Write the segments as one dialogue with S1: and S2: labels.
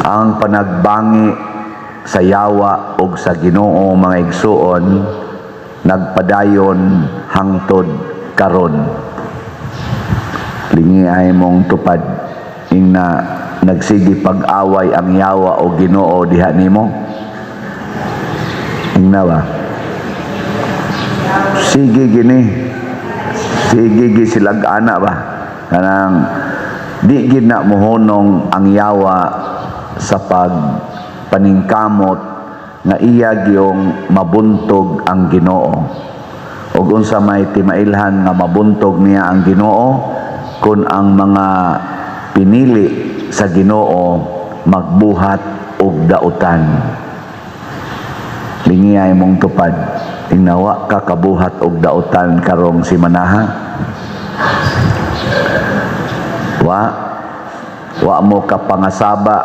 S1: ang panagbangi sa yawa ug sa Ginoo mga igsuon nagpadayon hangtod karon. Lingi ay mong tupad ingna nagsigi pag-away ang yawa o Ginoo diha nimo. Ingna ba? Sige gini. Sige gisilagana ba? Kanang di gid na mohonong ang yawa sa paningkamot nga iya giyong mabuntog ang Ginoo. Ug unsa may timailhan nga mabuntog niya ang Ginoo kun ang mga pinili sa Ginoo magbuhat og dautan. Lingiyay mong tupad tingnawa ka kabuhat og dautan karong simanaha. Wa mo kapangasaba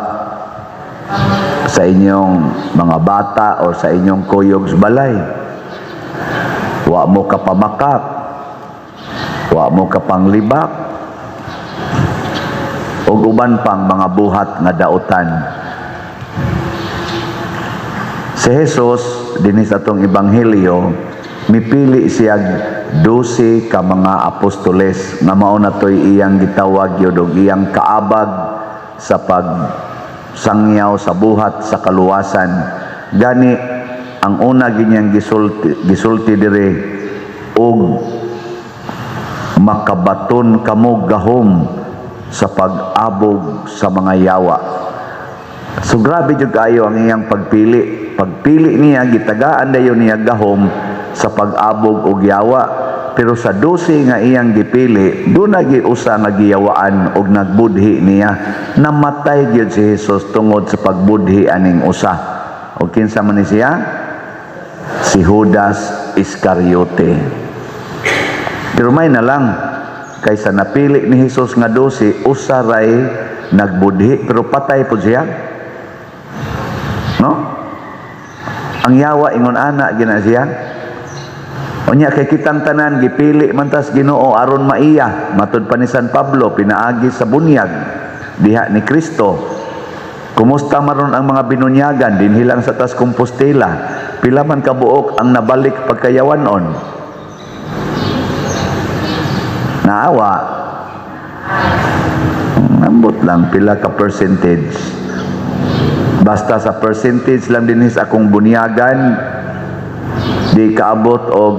S1: sa inyong mga bata o sa inyong kuyog sa balay. Wa mo kapamakak. Wa mo kapanglibak. O uban pang mga buhat nga dautan. Si Jesus dinis atong ebanghelyo mipili siya 12 ka mga apostoles nga mao na toy iyang gitawag gyud og iyang kaabag sa pagsangyaw sa buhat sa kaluwasan. Gani ang una ginyang gisulti dire og makabaton kamo gahom sa pag-abog sa mga yawa. So grabe jud kayo ang iyang pagpili. Pagpili niya gitagaan dayon niya gahom sa pag-abog og yawa. Pero sa 12 nga iyang gipili, doon nagiusa nga giyawaan og nagbudhi niya. Namatay gyud si Jesus tungod sa pagbudhi aning usa. O kinsa man ni siya? Si Judas Iscariote. Pero may na lang kaysa napili ni Jesus nga 12, usa ray nagbudhi pero patay po siya. No? Ang yawa ingon ana gina siya. Unya kay kitang tanan gipili man tas Ginoo aron maiya matud pa ni San Pablo pinaagi sa bunyag diha ni Kristo. Kumusta maron ang mga binunyagan dinhi lang sa tas Compostela? Pila man kabuok ang nabalik pagkayawanon? Naawa. Ambot lang pila ka percentage. Basta sa percentage lang dinhi sa akong bunyagan di kaabot og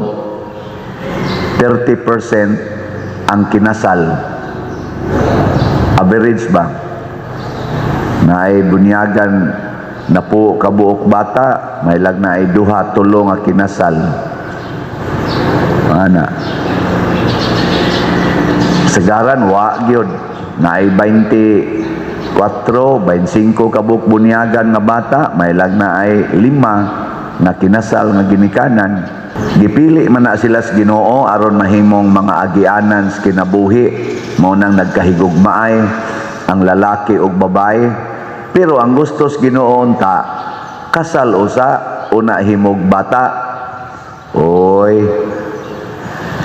S1: 30% ang kinasal. Average ba? Na ay bunyagan na po kabuok bata, may lag na ay duha tulo nga kinasal. Ana. Sagaran wa gyud na ay 24, 25 kabuok bunyagan nga bata, may lag na ay 5 na kinasal nga ginikanan. Gipili man na sila sa Ginoo aron mahimong mga agianan sa kinabuhi, mao nang nagkahigugmaay ang lalaki ug babae. Pero ang gusto sa Ginoo unta kasal usa una himog bata. Oy,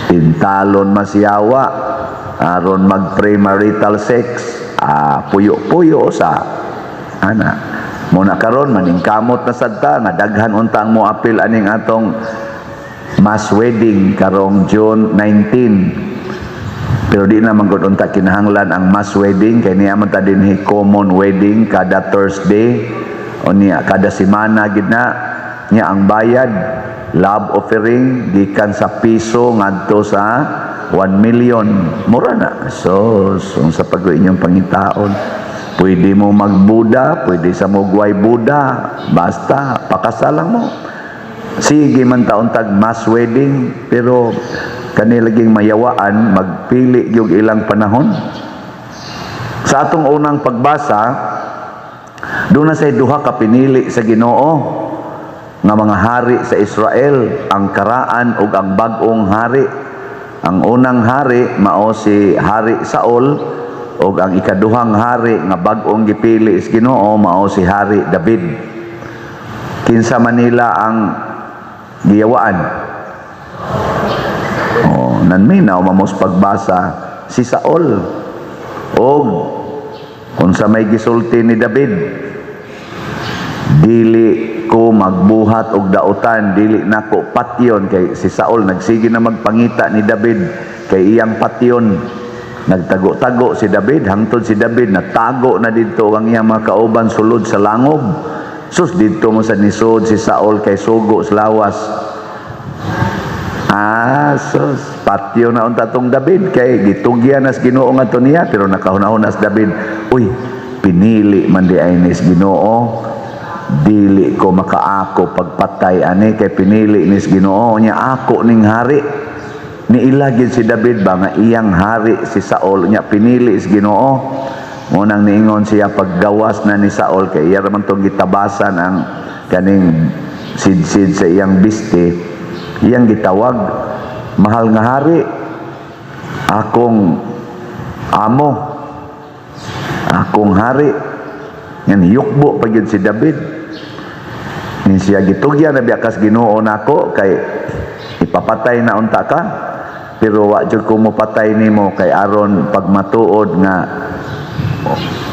S1: tintalon masyawa aron mag premarital sex, puyo-puyo usa ana. Muna karon maningkamot na sadta nga daghan unta ang moapil aning atong mass wedding karong June 19. Pero di naman gud unta kinahanglan ang mass wedding kay niya man ta dinhi common wedding kada Thursday o niya kada semana gid na niya ang bayad love offering gikan sa piso ngadto sa 1 million. Mura na. So sa pag inyong pangitaon, pwede mo magbuda, pwede sa mugway buda, basta pakasalang mo. Sige man taon tag mass wedding, pero kanilaging mayawaan, magpili yung ilang panahon. Sa atong unang pagbasa, doon na say duha ka pinili sa Ginoo nga mga hari sa Israel, ang karaan ug ang bag-ong hari. Ang unang hari mao si Hari Saul, ug ang ikaduhang hari nga bag-ong gipili sa Ginoo mao si Hari David. Kinsa Manila ang giyawaan? Nanminaw mamos pagbasa si Saul. Og kung sa may gisulti ni David, Dili ko magbuhat og dautan, dili nako patyon. Kay si Saul nagsige na magpangita ni David kay iyang patyon. Nagtago-tago si David, hangtod si David natago na dito ang iyang mga kauban sulod sa langob. Sus, dito mo sa nisod si Saul kay sugo sa lawas. Sus, patyo na unta tong David kay gitugyan nas Ginoo ngadto niya, pero nakahunahon nas David, uy, pinili man di ay nis Ginoo, dili ko makaako pagpatay ani kay pinili nis Ginoo niya ako ning hari. Niilagid si David ba nga iyang hari si Saul niya pinili is Ginoo. Munang niingon siya paggawas na ni Saul kay iya raman tong gitabasan ang kaning sid-sid sa iyang biste. Iyang gitawag, mahal nga hari, akong amo, akong hari. Yan yukbo pa yun si David. Yan siya gitugya na biyakas Ginoo nako kay ipapatay na unta ka, pero wa jud ko mo patay nimo kay aron pagmatuod nga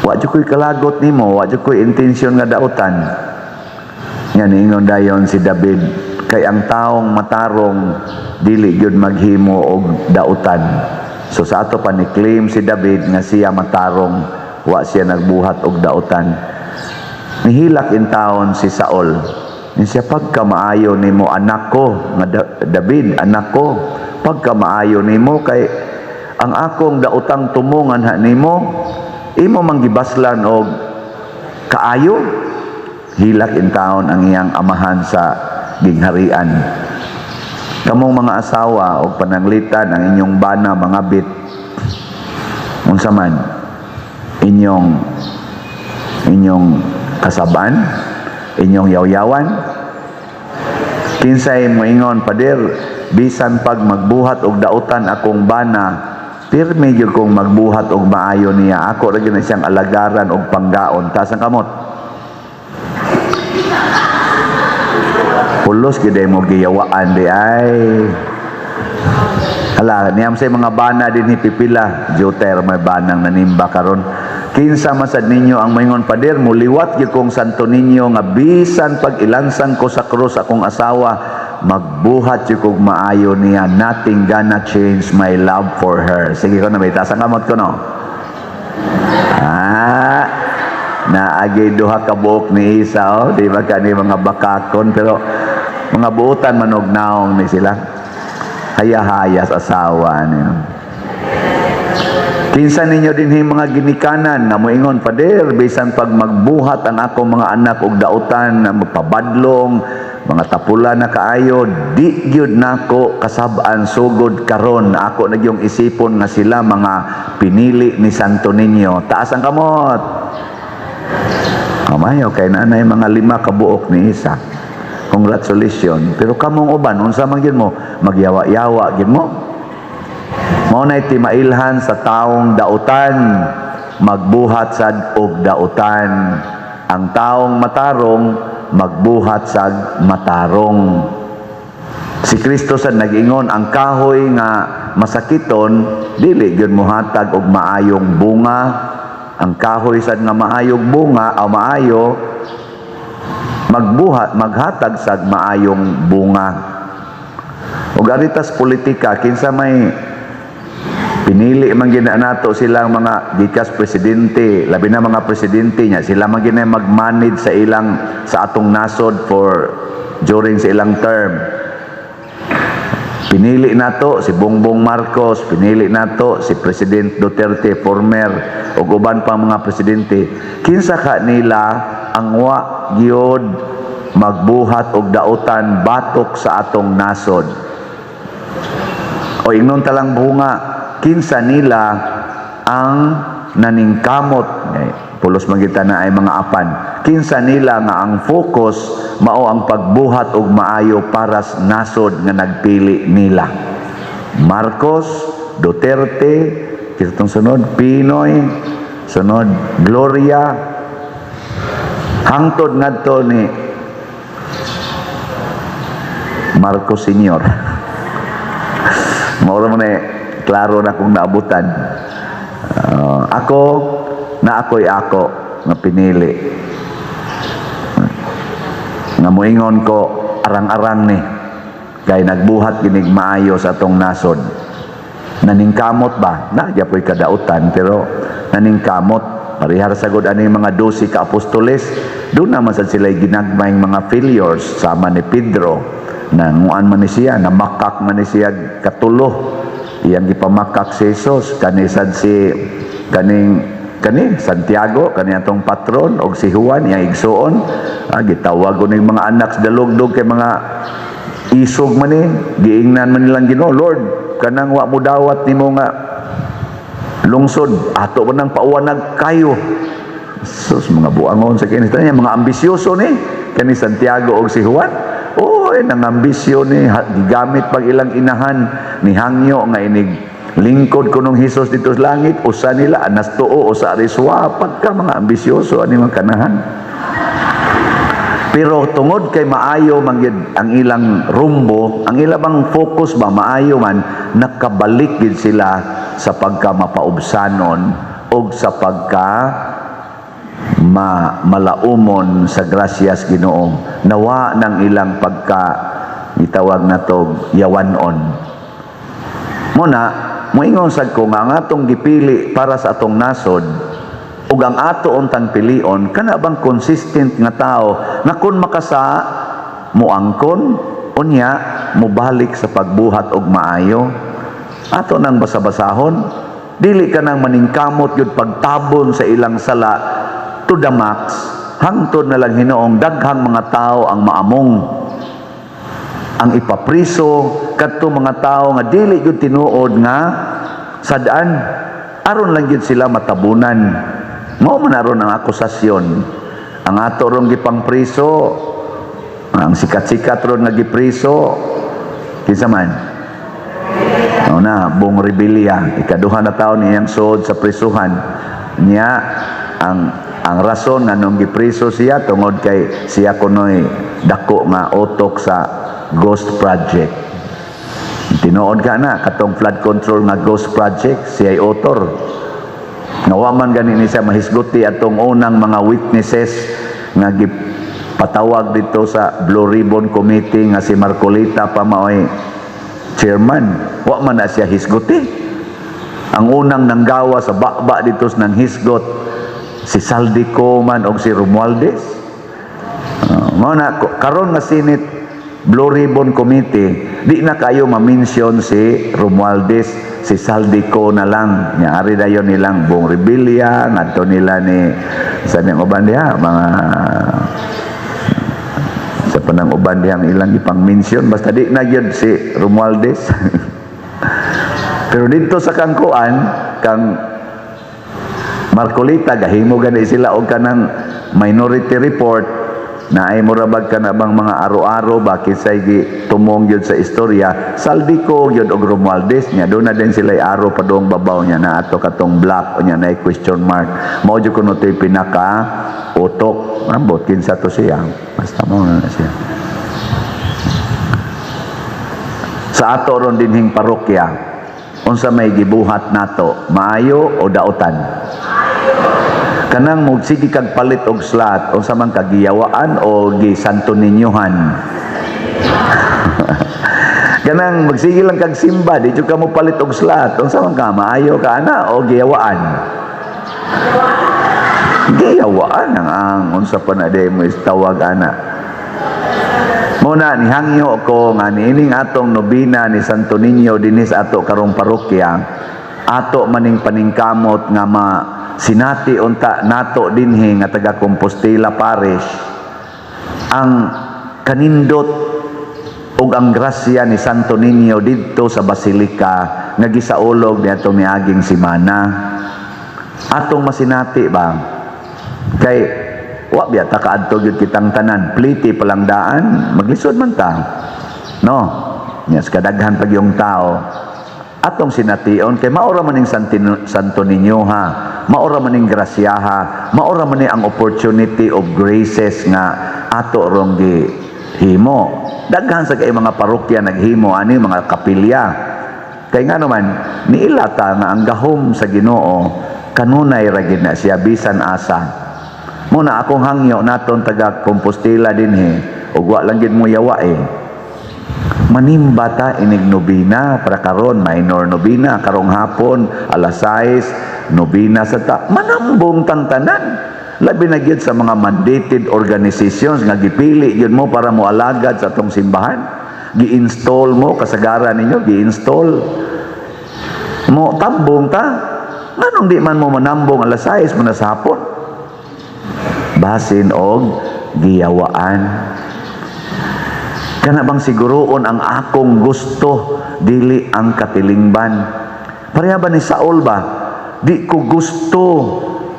S1: wa jud ko'y kalagot nimo, wa jud ko'y intensyon nga dautan. Yan ingon dayon si David, kay ang taong matarong dili gyud maghimo og dautan. So sa ato pa ni claim si David nga siya matarong, wa siya nagbuhat og dautan. Nihilak in taon si Saul. Ni siya pagkamaayo nimo anak ko nga David, anak ko, pagkamaayo nimo kay ang akong dautang tumungan ha nimo, imo manggibaslan og kaayo. Hilak in taon ang iyang amahan sa gingharian. Kamong mga asawa o pananglitan ang inyong bana mga bit, unsa man inyong kasaban, inyong yawyawan, kinsay mo ingon, pader bisan pag magbuhat og dautan akong bana, pirmi gyud kong magbuhat og maayo niya, ako ra gyud na siyang alagaran og panggaon. Taas ang kamot. Pulos gid mo giyawaan di ay. Hala, niyam say mga bana dinhi pipila, Joter may banang nanimba karon. Kinsa masad ninyo ang maingon, pader muliwat gyud kong Santo Niño nga bisan pag ilansang ko sa krus akong asawa, magbuhat gyud kog maayo niya, nothing gonna change my love for her. Sige ko na may taas ang kamot ko no. Naagay duha ka buok ni Isa, di ba kani mga bakakon, pero mga buutan manog naong ni sila. Haya-hayas asawa niyo. Kinsa ninyo dinhi mga ginikanan na moingon, pader bisan pag magbuhat ang akong mga anak og dautan na magpabadlong, mga tapulan na kaayo, di gyud nako kasab-an sugod karon. Ako na gyung isipon nga sila mga pinili ni Santo Niño. Taas ang kamot. Amayo kay nanay mga 5 kabuok ni Isa. Congratulations. Pero kamong uban, unsa man gyud mo? Magyawa-yawa gyud mo. Mao nay timailhan sa taong dautan, magbuhat sad og dautan. Ang taong matarong, magbuhat sad matarong. Si Kristo sad nag-ingon, ang kahoy nga masakiton, dili gyud mohatag og maayong bunga. Ang kahoy sad nga maayong bunga, o maayo, maghatag sad maayong bunga. Ug aritas politika, kinsa may pinili man gina nato silang mga gikas presidente, labi na mga presidente niya, sila man gina mag-manage sa atong nasod during sa ilang term. Pinili nato si Bongbong Marcos, pinili nato si President Duterte, former, ug uban pa mga presidente. Kinsa ka nila ang wa gyud magbuhat og dautan batok sa atong nasod. O ingnon talang bunga, kinsa nila ang naningkamot, pulos magita na ay mga apan, kinsa nila nga ang focus mao ang pagbuhat og maayo para sa nasod nga nagpili nila. Marcos, Duterte, kitong sunod Pinoy, sunod Gloria, hangtod ngadto ni Marcos Senior. Maura mo na klaro na kung naabutan. Ako'y ako nga pinili. nga moingon ko arang-arang ni kay nagbuhat ginig maayo sa atong nasod. Naningkamot ba? Nagya po'y kadautan pero naningkamot. Parihar sagod ani mga 12 ka apostoles, doon naman sa sila'y ginagmayng mga failures sama ni Pedro. Nanguan man ni siya, namakak man ni siya katulo. Iyang gipamakak si Jesus, kanisad si kani Santiago, kani atong patron og si Juan iyang igsuon. Gitawag ko ning mga anak sa dalugdog kay mga isog man ni, giingnan man nilang Ginoo, Lord, kanang wa mo dawat nimo nga lungsod, ato man nang pauwanag kayo. Sus, mga buangon sa kini niya, mga ambisyoso ni kani Santiago og si Juan. Oy, nang ambisyon ni gigamit pag ilang inahan ni hangyo nga inig lingkod kunong Hesus dito sa langit, usa nila anas tuo o sa ariswa, pagka mga ambisyoso ani mga kanahan. Pero tungod kay maayo mangyud ang ilang rumbo, ang ilang focus ba maayo man, nakabalik gid sila sa pagka mapaubsanon o sa pagka malaumon sa grasyas Ginoo. Nawa ng ilang pagka itawag na to yawanon. Muna, moingon sad ko nga ang atong gipili para sa atong nasod ug ang ato untang pilion kana bang consistent nga tao nga kun makasa muangkon unya mobalik sa pagbuhat og maayo. Ato nang basa-basahon, dili ka nang maningkamot yun pagtabon sa ilang sala to the max, hangtod na lang Hinoong daghang mga tao ang maamong ang ipapriso kadto mga tao nga dili gyud tinuod nga sadaan, aron lang gyud sila matabunan. Mao man aron ang akusasyon. Ang ato rong gipangpriso, ang sikat-sikat ron nga gipriso kinsa man? Bong Rebilla, ikaduha na taon niyang suod sa prisuhan niya. Ang rason nga nung gipriso siya tungod kay siya kunoy dako nga utok sa Ghost Project. Tinuod ka na katong flood control nga Ghost Project, siya ay author. Nawaman ganin siya mahisguti atong unang mga witnesses nga gipatawag dito sa Blue Ribbon Committee nga si Marcolita pa maoy chairman. Wa man na siya hisguti. Ang unang nanggawa sa bakba dito ng hisgot si Saldico man og si Romualdez. Mao na karon nga Senate Blue Ribbon Committee, di na kayo ma-mention si Romualdez, si Saldico na lang. Nyari dayon nilang Bong Rebilla, ngadto nila ni sa nang uban diha mga sa panang uban diyang ilang ipang-mention, basta di na gyud si Romualdez. Pero dito sa kangkuan kang Marcolita gahimo gani sila og kanang minority report na ay murabag ka na bang mga aro-aro bakit sa tumong yun sa istorya. Saldico yun og Romualdez niya, doon na din sila aro pa doong babaw niya na ato katong black o niya na question mark. Mao jud kuno to'y pinaka utok ambot kinsa to siya, basta mo na siya. Sa ato ron dinhing parokya, unsa may gibuhat nato, maayo o dautan? Kanang mugsigi kag palit og slot unsa man kagiyawaan o gi Santo Niñohan. Kanang magsige lang kag simba di jud ka mo palit og slot unsa man ka maayo ka ana o giyawaan. Giyawaan ang unsa pa na day mo tawag ana. Muna nihangyo ko nga niining atong nobina ni Santo Niño dinis ato karong parokya, ato maning paningkamot nga sinati unta nato dinhi nga taga Compostela Parish ang kanindot ug ang grasya ni Santo Niño didto sa Basilika nga gisaulog niadto miaging semana. Atong masinati ba kay wa biya ta kaadto gyud kitang tanan, pliti palang daan maglisod man ta, no? Yes, kadaghan pag yung tao atong sination kay maura maning Santo Niño ha, maura maning grasya ha, maura maning ang opportunity of graces nga ato rong gihimo. Daghan sa kay mga parokya naghimo ani mga kapilya. Kay nga naman niilata nga ang gahom sa Ginoo kanunay ra gid na siya bisan asa. Muna akong hangyo naton taga Compostela dinhi, ug wa lang gid mo yawa manimba ta inig nobina para karon minor nobina karong hapon alas 6 nobina sa ta manambong tang tanan labi na gyud sa mga mandated organizations nga gipili gyud mo para mo alagad sa atong simbahan gi-install mo kasagaran ninyo gi-install mo tambong ta nganong di man mo manambong alas 6 mo na sa hapon basin og giyawaan. Kana bang siguroon ang akong gusto dili ang katilingban. Pareha ba ni Saul ba? Di ko gusto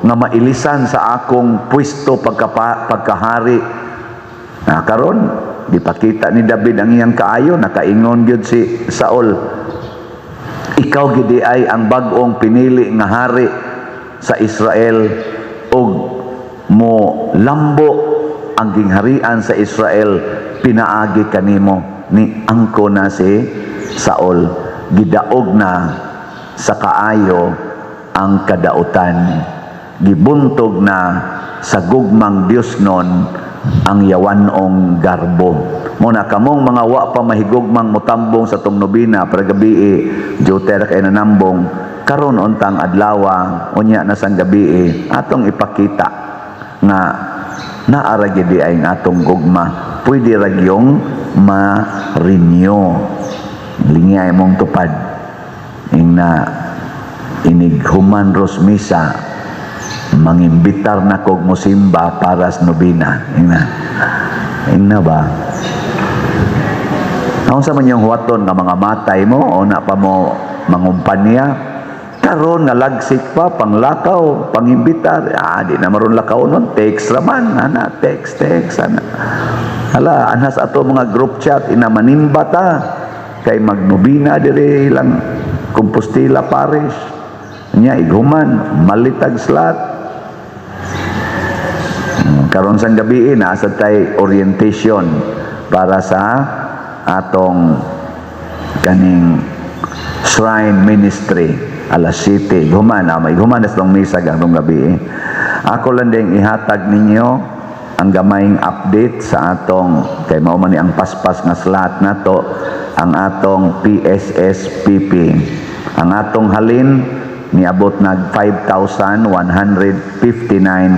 S1: nga mailisan sa akong pwesto pagkahari. Karon dipakita ni David ang iyang kaayo, nakaingon gyud si Saul. Ikaw gidi ay ang bag-ong pinili nga hari sa Israel ug mo lambo ang gingharian sa Israel pinaagi kanimo ni angko na si Saul gidaog na sa kaayo ang kadautan gibuntog na sa gugmang Dios nun ang yawanong garbo mo na kamong mga wa pa mahigugmang mutambong sa tong nobina para gabi joter kay nanambong karon untang adlaw unya na sang gabi atong ipakita nga naara gid ay ang atong gugma pwede ragyong ma-renew lingay mong tupad na inighuman ros misa mangimbitar na kog mosimba para sa nobina ingna ba naon sa man yung huwaton nga mga matay mo o na pa mo mangumpanya karon nga lagsik pa panglakaw pangimbitar di na maron lakaw nun text raman ana text ana hala anas ato mga group chat ina manimba ta kay magnobina dire lang Compostela Parish nya ighuman malitag slat karon sang gabi nasa tay orientation para sa atong kaning shrine ministry alas 7 ighuman may ighuman na itong misa karong gabi ako lang din ihatag ninyo ang gamayng update sa atong kay mao man ni ang paspas nga slot nato ang atong PSSPP ang atong halin niabot nag 5,159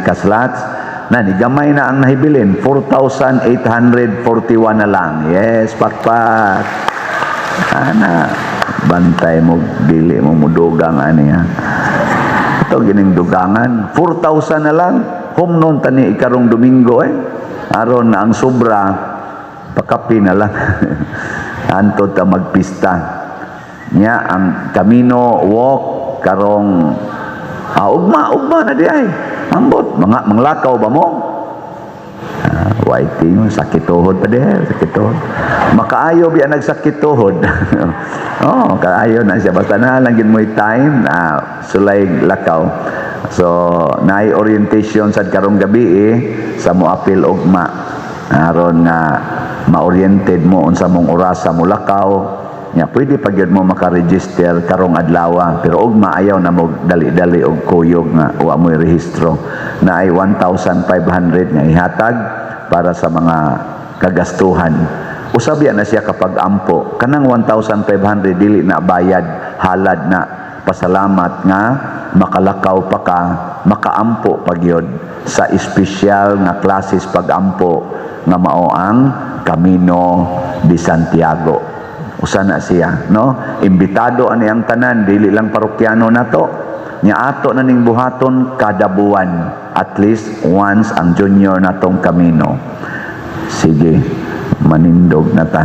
S1: ka slots na ni gamay na ang nahibilin 4,841 na lang yes pakpak ana bantay mo dili mo mudugang ani ito gining dugangan 4,000 na lang home noon tani ikarong Domingo aron na ang sobra pakapi na lang antod ta magpista nya ang Camino walk karong ugma na di ay ambot mga manglakaw ba mo waiting sakit tuhod pa sakit tuhod makaayo biya nagsakit tuhod kaayo na siya basta na lang gid mo time sulay lakaw so naay orientation sad karong gabi sa moapil ugma aron nga ma-oriented mo unsa mong orasa mo lakaw nya pwede pa gyud mo maka-register karong adlaw pero ugma ayaw na mo dali-dali og kuyog nga wa mo rehistro naay 1,500 nga ihatag para sa mga kagastuhan usab na siya kapag ampo kanang 1,500 dili na bayad halad na pasalamat nga makalakaw pa ka makaampo pagyod sa espesyal nga klases pagampo nga mao ang Camino de Santiago usa na siya no imbitado ani ang tanan dili lang parokyano nato nya ato na ning buhaton kada buwan at least once ang junior natong Camino sige manindog na ta